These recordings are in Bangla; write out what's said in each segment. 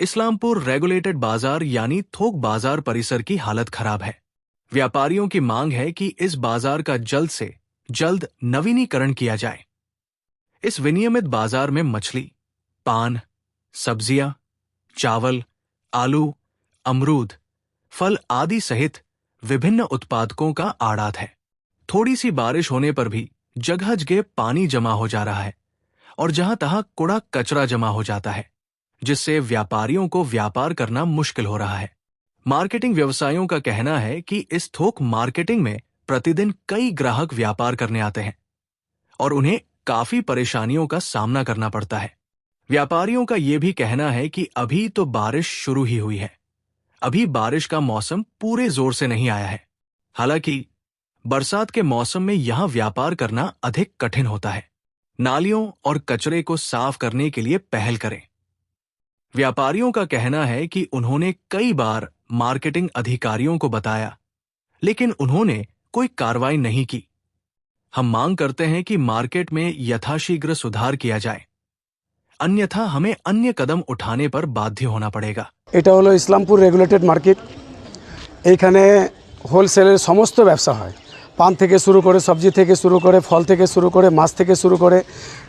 इस्लामपुर रेगुलेटेड बाजार यानी थोक बाजार परिसर की हालत खराब है। व्यापारियों की मांग है कि इस बाजार का जल्द से जल्द नवीनीकरण किया जाए। इस विनियमित बाजार में मछली, पान, सब्जियां, चावल, आलू, अमरूद, फल आदि सहित विभिन्न उत्पादकों का आड़ात है। थोड़ी सी बारिश होने पर भी जगह जगह पानी जमा हो जा रहा है और जहां तहां कूड़ा कचरा जमा हो जाता है, जिससे व्यापारियों को व्यापार करना मुश्किल हो रहा है। मार्केटिंग व्यवसायियों का कहना है कि इस थोक मार्केटिंग में प्रतिदिन कई ग्राहक व्यापार करने आते हैं और उन्हें काफी परेशानियों का सामना करना पड़ता है। व्यापारियों का यह भी कहना है कि अभी तो बारिश शुरू ही हुई है, अभी बारिश का मौसम पूरे जोर से नहीं आया है। हालांकि बरसात के मौसम में यहां व्यापार करना अधिक कठिन होता है। नालियों और कचरे को साफ करने के लिए पहल करें। व्यापारियों का कहना है कि उन्होंने कई बार मार्केटिंग अधिकारियों को बताया, लेकिन उन्होंने कोई कार्रवाई नहीं की। हम मांग करते हैं कि मार्केट में यथाशीघ्र सुधार किया जाए, अन्यथा हमें अन्य कदम उठाने पर बाध्य होना पड़ेगा। এটা হলো ইসলামপুর রেগুলেটেড মার্কেট। এইখানে হোলসেলের সমস্ত ব্যবসা হয়। পান থেকে শুরু করে, সবজি থেকে শুরু করে, ফল থেকে শুরু করে, মাছ থেকে শুরু করে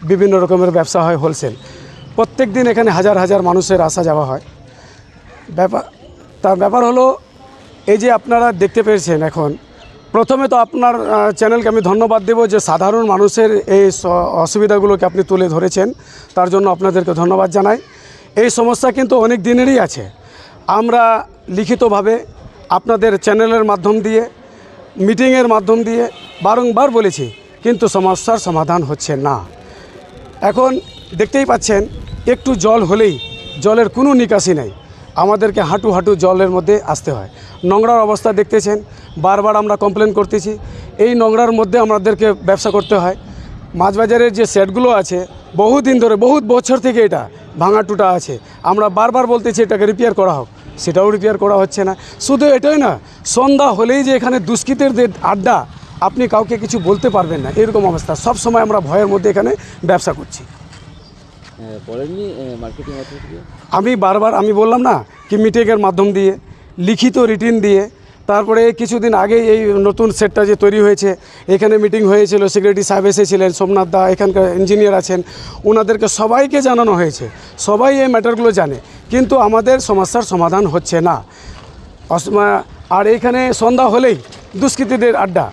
বিভিন্ন রকমের ব্যবসা হয় হোলসেল। প্রত্যেক দিন এখানে হাজার হাজার মানুষের আসা যাওয়া হয়। তার ব্যাপার হলো এই যে আপনারা দেখতে পেয়েছেন, এখন প্রথমে তো আপনার চ্যানেলকে আমি ধন্যবাদ দেব যে সাধারণ মানুষের এই অসুবিধাগুলোকে আপনি তুলে ধরেছেন, তার জন্য আপনাদেরকে ধন্যবাদ জানাই। এই সমস্যা কিন্তু অনেক দিনেরই আছে। আমরা লিখিতভাবে আপনাদের চ্যানেলের মাধ্যম দিয়ে, মিটিংয়ের মাধ্যম দিয়ে বারংবার বলেছি, কিন্তু সমস্যার সমাধান হচ্ছে না। এখন দেখতেই পাচ্ছেন একটু জল হলেই জলের কোনো নিকাশি নেই, আমাদেরকে হাঁটু হাঁটু জলের মধ্যে আসতে হয়। নোংরার অবস্থা দেখতেছেন, বারবার আমরা কমপ্লেন করতেছি, এই নোংরার মধ্যে আমাদেরকে ব্যবসা করতে হয়। মাছবাজারের যে সেটগুলো আছে বহুদিন ধরে, বহুত বছর থেকে এটা ভাঙা টুটা আছে। আমরা বারবার বলতেছি এটাকে রিপেয়ার করা হোক, সেটাও রিপেয়ার করা হচ্ছে না। শুধু এটাই না, সন্ধ্যা হলেই যে এখানে দুষ্কৃতীদের আড্ডা, আপনি কাউকে কিছু বলতে পারবেন না, এরকম অবস্থা। সব সময় আমরা ভয়ের মধ্যে এখানে ব্যবসা করছি। আমি বারবার বললাম না কি, মিটিংয়ের মাধ্যম দিয়ে, লিখিত রিটিন দিয়ে, তারপরে কিছুদিন আগে এই নতুন সেটটা যে তৈরি হয়েছে, এখানে মিটিং হয়েছিল, সেক্রেটারি সাহেব এসেছিলেন, সোমনাথ দা এখানকার ইঞ্জিনিয়ার আছেন, ওনাদেরকে সবাইকে জানানো হয়েছে, সবাই এই ম্যাটারগুলো জানে, কিন্তু আমাদের সমস্যার সমাধান হচ্ছে না। আর এইখানে সন্ধ্যা হলেই দুষ্কৃতীদের আড্ডা,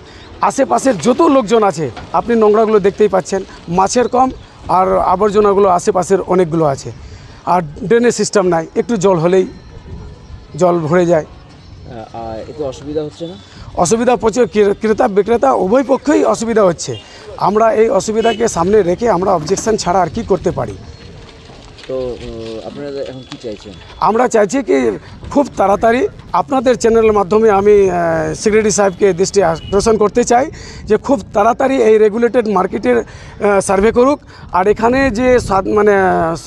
আশেপাশের যত লোকজন আছে আপনি নোংরাগুলো দেখতেই পাচ্ছেন। মাছের কম আর আবর্জনাগুলো আশেপাশের অনেকগুলো আছে। আর ড্রেনেজ সিস্টেম নাই, একটু জল হলেই জল ভরে যায়। এতে অসুবিধা হচ্ছে না? অসুবিধা প্রচুর, ক্রেতা বিক্রেতা উভয় পক্ষই অসুবিধা হচ্ছে। আমরা এই অসুবিধাকে সামনে রেখে আমরা অবজেকশন ছাড়া আর কি করতে পারি? তো আপনারা এখন কি চাইছেন? আমরা চাইছি কি খুব তাড়াতাড়ি আপনাদের চ্যানেলের মাধ্যমে আমি সেক্রেটারি সাহেবকে দৃষ্টি আকর্ষণ করতে চাই যে খুব তাড়াতাড়ি এই রেগুলেটেড মার্কেটের সার্ভে করুক, আর এখানে যে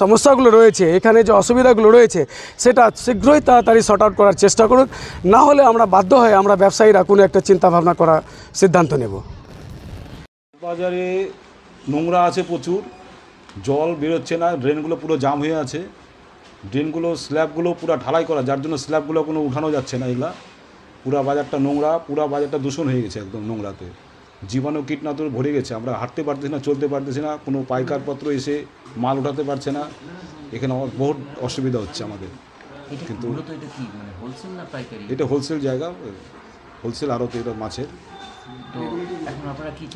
সমস্যাগুলো রয়েছে, এখানে যে অসুবিধাগুলো রয়েছে, সেটা শীঘ্রই তাড়াতাড়ি শর্ট আউট করার চেষ্টা করুক। না হলে আমরা বাধ্য হয়ে আমরা ব্যবসায়ীরা কোনো একটা চিন্তাভাবনা করার সিদ্ধান্ত নেব। বাজারে নোংরা আছে প্রচুর, জল বেরোচ্ছে না, ড্রেনগুলো পুরো জাম হয়ে আছে। ড্রেনগুলো স্ল্যাবগুলো পুরো ঢালাই করা, যার জন্য স্ল্যাবগুলো কোনো উঠানো যাচ্ছে না। এগুলা পুরা বাজারটা নোংরা, পুরা বাজারটা দূষণ হয়ে গেছে একদম নোংরাতে। জীবাণু কীটনাশক ভরে গেছে, আমরা হাঁটতে পারতেছি না, চলতে পারতেছি না, কোনো পাইকারপত্র এসে মাল উঠাতে পারছে না। এখানে বহুত অসুবিধা হচ্ছে আমাদের। কিন্তু এটা হোলসেল জায়গা, হোলসেল আড়ত এটা মাছের।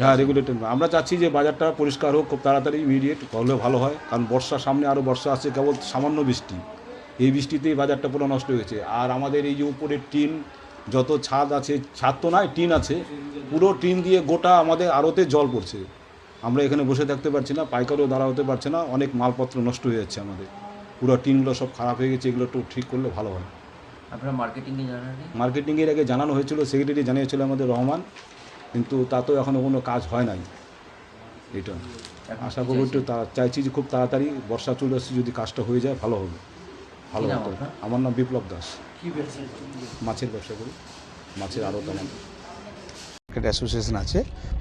হ্যাঁ, রেগুলেটেড। আমরা চাচ্ছি যে বাজারটা পরিষ্কার হোক খুব তাড়াতাড়ি, ইমিডিয়েট হলে ভালো হয়, কারণ বর্ষার সামনে আরও বর্ষা আসছে। কেবল সামান্য বৃষ্টি, এই বৃষ্টিতেই বাজারটা পুরো নষ্ট হয়েছে। আর আমাদের এই যে উপরে টিন, যত ছাদ আছে, ছাদ তো নয়, টিন আছে, পুরো টিন দিয়ে গোটা আমাদের আড়তে জল পড়ছে। আমরা এখানে বসে থাকতে পারছি না, পাইকারও দাঁড়া হতে পারছে না, অনেক মালপত্র নষ্ট হয়ে যাচ্ছে আমাদের। পুরো টিনগুলো সব খারাপ হয়ে গেছে, এগুলো একটু ঠিক করলে ভালো হয়। আপনারা মার্কেটিংয়ের আগে জানানো হয়েছিল, সেক্রেটারি জানিয়েছিল আমাদের রহমান, কিন্তু তা তো এখনও কোনো কাজ হয় নাই। এটা আশা করব একটু চাইছি যে খুব তাড়াতাড়ি বর্ষা চলে আসছে, যদি কাজটা হয়ে যায় ভালো হবে, ভালো হতো। আমার নাম বিপ্লব দাস, মাছের ব্যবসা করি, মাছের আড়ত আমার। মার্কেট অ্যাসোসিয়েশন আছে,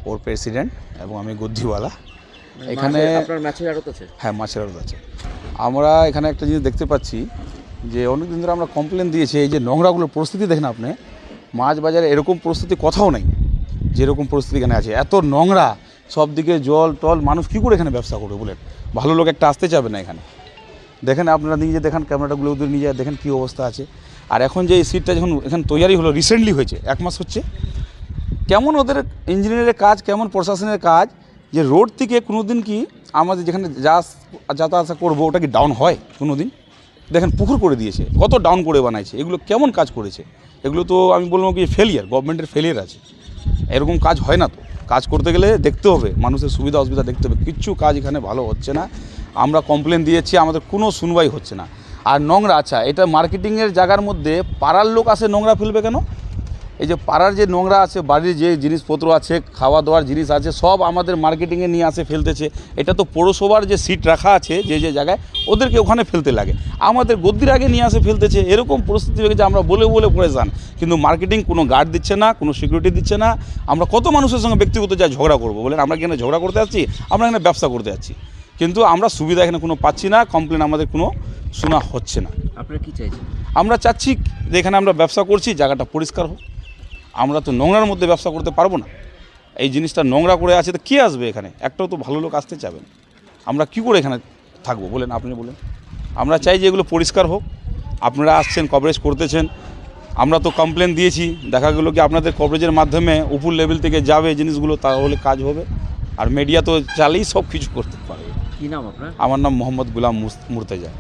ওর প্রেসিডেন্ট, এবং আমি গদ্দিওয়ালা। এখানে আপনার মাছের আড়ত আছে? হ্যাঁ, মাছের আড়ত আছে। আমরা এখানে একটা জিনিস দেখতে পাচ্ছি যে অনেক দিন ধরে আমরা কমপ্লেন দিয়েছি, এই যে নোংরাগুলোর পরিস্থিতি দেখেন আপনি, মাছ বাজারে এরকম পরিস্থিতি কোথাও নেই যেরকম পরিস্থিতি এখানে আছে। এত নোংরা, সব দিকে জল টল, মানুষ কী করে এখানে ব্যবসা করবে বলেন? ভালো লোক একটা আসতে চাবে না এখানে। দেখেন আপনারা নিজে দেখেন, ক্যামেরাটাগুলো ওদের নিয়ে যায়, দেখেন কী অবস্থা আছে। আর এখন যে এই সিটটা যখন এখানে তৈরি হলো, রিসেন্টলি হয়েছে, 1 মাস হচ্ছে, কেমন ওদের ইঞ্জিনিয়ারের কাজ, কেমন প্রশাসনের কাজ, যে রোড থেকে কোনো দিন কি আমাদের যেখানে যাতায়াত করবো ওটা কি ডাউন হয় কোনো দিন? দেখেন পুকুর করে দিয়েছে, কত ডাউন করে বানাইছে, এগুলো কেমন কাজ করেছে? এগুলো তো আমি বলবো কি ফেলিয়ার, গভর্নমেন্টের ফেলিয়ার আছে। এরকম কাজ হয় না। তো কাজ করতে গেলে দেখতে হবে মানুষের সুবিধা অসুবিধা দেখতে হবে। কিচ্ছু কাজ এখানে ভালো হচ্ছে না। আমরা কমপ্লেন দিয়েছি, আমাদের কোনো শুনবাই হচ্ছে না। আর নোংরা, আচ্ছা এটা মার্কেটিংয়ের জায়গার মধ্যে পাড়ার লোক আসে নোংরা ফেলবে কেন? এই যে পাড়ার যে নোংরা আছে, বাড়ির যে জিনিসপত্র আছে, খাওয়া দাওয়ার জিনিস আছে, সব আমাদের মার্কেটিংয়ে নিয়ে আসে ফেলতেছে। এটা তো পৌরসভার যে সিট রাখা আছে যে যে জায়গায়, ওদেরকে ওখানে ফেলতে লাগে, আমাদের গদ্দির আগে নিয়ে আসে ফেলতেছে। এরকম পরিস্থিতি হয়ে গেছে, আমরা বলে বলে পড়ে যান, কিন্তু মার্কেটিং কোনো গার্ড দিচ্ছে না, কোনো সিকিউরিটি দিচ্ছে না। আমরা কত মানুষের সঙ্গে ব্যক্তিগত যা ঝগড়া করবো বলেন? আমরা এখানে ঝগড়া করতে যাচ্ছি, আমরা এখানে ব্যবসা করতে যাচ্ছি, কিন্তু আমরা সুবিধা এখানে কোনো পাচ্ছি না, কমপ্লেন আমাদের কোনো শোনা হচ্ছে না। আপনারা কি চাইছেন? আমরা চাচ্ছি যে এখানে আমরা ব্যবসা করছি, জায়গাটা পরিষ্কার হোক। আমরা তো নোংরার মধ্যে ব্যবসা করতে পারবো না। এই জিনিসটা নোংরা করে আছে, তো কে আসবে এখানে? একটাও তো ভালো লোক আসতে চাবেন। আমরা কি করে এখানে থাকবো বলেন? আপনি বলেন। আমরা চাই যে এগুলো পরিষ্কার হোক। আপনারা আসছেন, কভারেজ করতেছেন, আমরা তো কমপ্লেন দিয়েছি, দেখা গেলো কি আপনাদের কভারেজের মাধ্যমে উপর লেভেল থেকে যাবে জিনিসগুলো, তাহলে কাজ হবে। আর মিডিয়া তো চালেই সব কিছু করতে পারবে। কি নাম আপনার? আমার নাম মোহাম্মদ গুলাম মুর্তেজা।